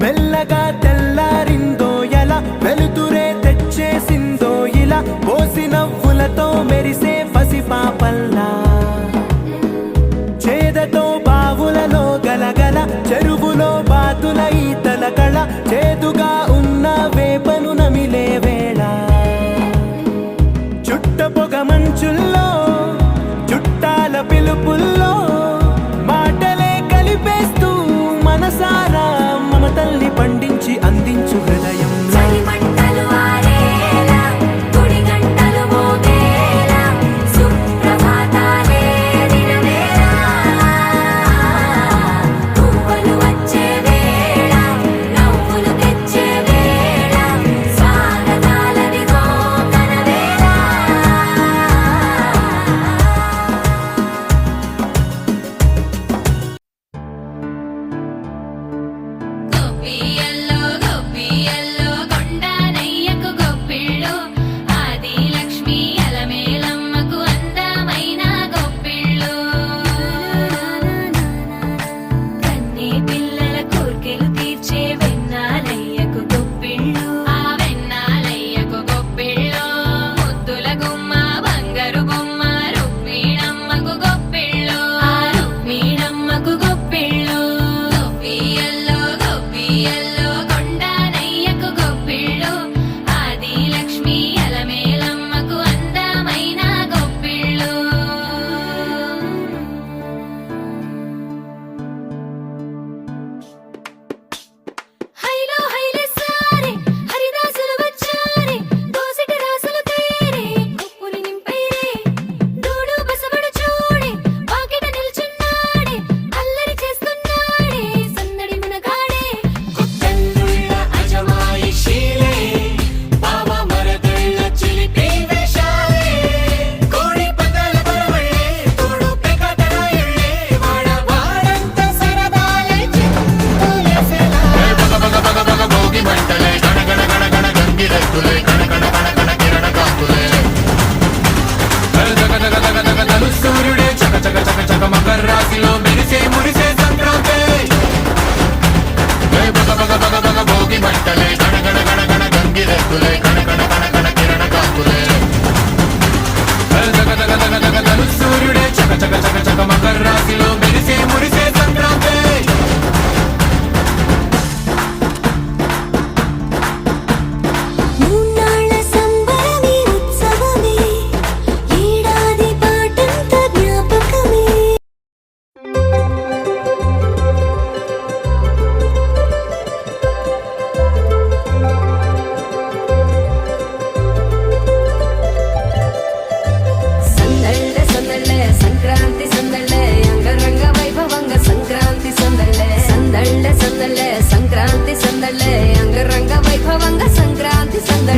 మెల్లగా తెల్లారిందో ఎలా వెలుతురే తెచ్చేసిందో ఇలా పోసి నవ్వులతో మెరిసే పసిపాపల్లా చేదతో బావులలో గలగల చెరువులో బాతుల ఈతల కళ చేదుగా ఉన్న వేపను నమిలే వేళ చుట్ట పొగ మంచుల్లో చుట్టాల పిలుపుల్లో మాటలే కలిపేస్తూ మనసారా మమతల్ని పండించి అందించు హృదయం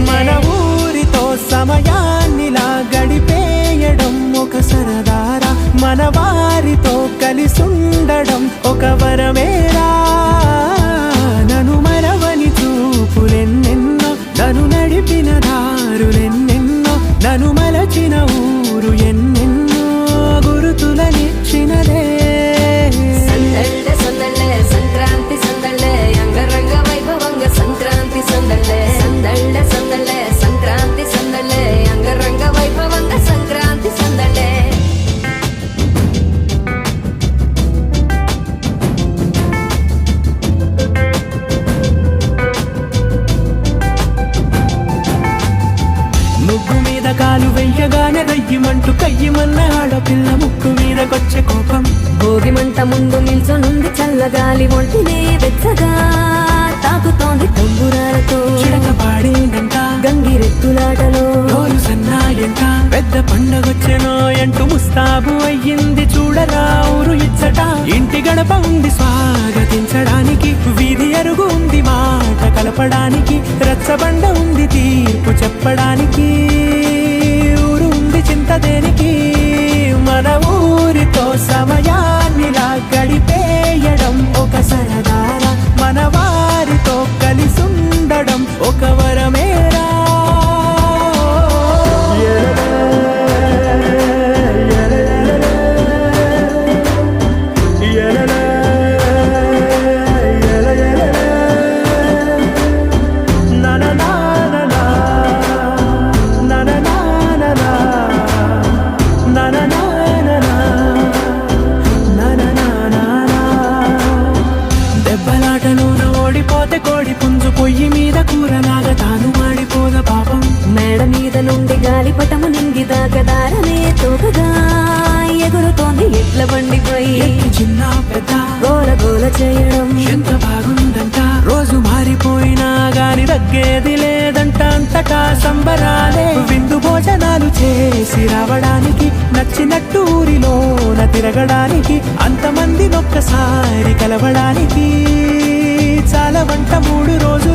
మన ఊరితో సమయాన్నిలా గడిపేయడం ఒక సరదారా మన వారితో కలిసుండడం ఒక వరమేరా నన్ను మరవని చూపులెన్నెన్నో నన్ను నడిపిన దారులెన్నెన్నో నన్ను మలచిన ఊరు ఎన్నెన్నో గురుతులనిచ్చినదే సంక్రాంతి సందళ్ళే అంగరంగ వైభవంగ సంక్రాంతి సందళ్ళే సంక్రాంతి సందళ్ళే అంగరంగ వైభవంగ సంక్రాంతి సందళ్ళే ముగ్గు మీద కాలు వెయ్యగానే రయ్యమంటూ కయ్యమన్న ఆడపిల్ల ముక్కు మీదకొచ్చే కోపం భోగిమంట ముందు నిల్చొనుంది చల్లగాలి ఒంటినే వెచ్చగా తాకుతోంది తంబురాలతో చిడక పాడేందంట గంగిరెత్తులాటలో సన్నాయంట పెద్ద పండగొచ్చెనో అంటూ ముస్తాబు అయ్యింది చూడు చూడరా ఊరు ఇచ్చట ఇంటి గడప ఉంది స్వాగతించడానికి వీధి అరుగు ఉంది మాట కలపడానికి రచ్చబండ ఉంది తీర్పు చెప్పడానికి ఊరు ఉంది చింత దేనికి మన ఊరితో సమయాన్నిలా గడిపేయడం ఒక సరదారా మన వారితో కలిసుండడం ఒక వరమేరా దెబ్బలాటలోన ఓడిపోతే కోడి పుంజు పొయ్యి మీద కూరలాగా తాను మాడిపోద పాపం మేడ మీద నుండి గాలిపటము నింగి దాకదారనే తోకగా ఎగురుతోంది ఎట్ల బండిపోయి ఎత్తి చిన్న పెద్ద గోల గోల చేయడం ఎంత బాగుందంట రోజు మారిపోయినా గాని తగ్గేది లేదంట అంతటా సంబరాలే విందు భోజనాలు చేసి రావడానికి నచ్చినట్టు ఊరిలోన తిరగడానికి అంతమంది ఒక్కసారి కలవడానికి చాలా వంట 3 రోజులు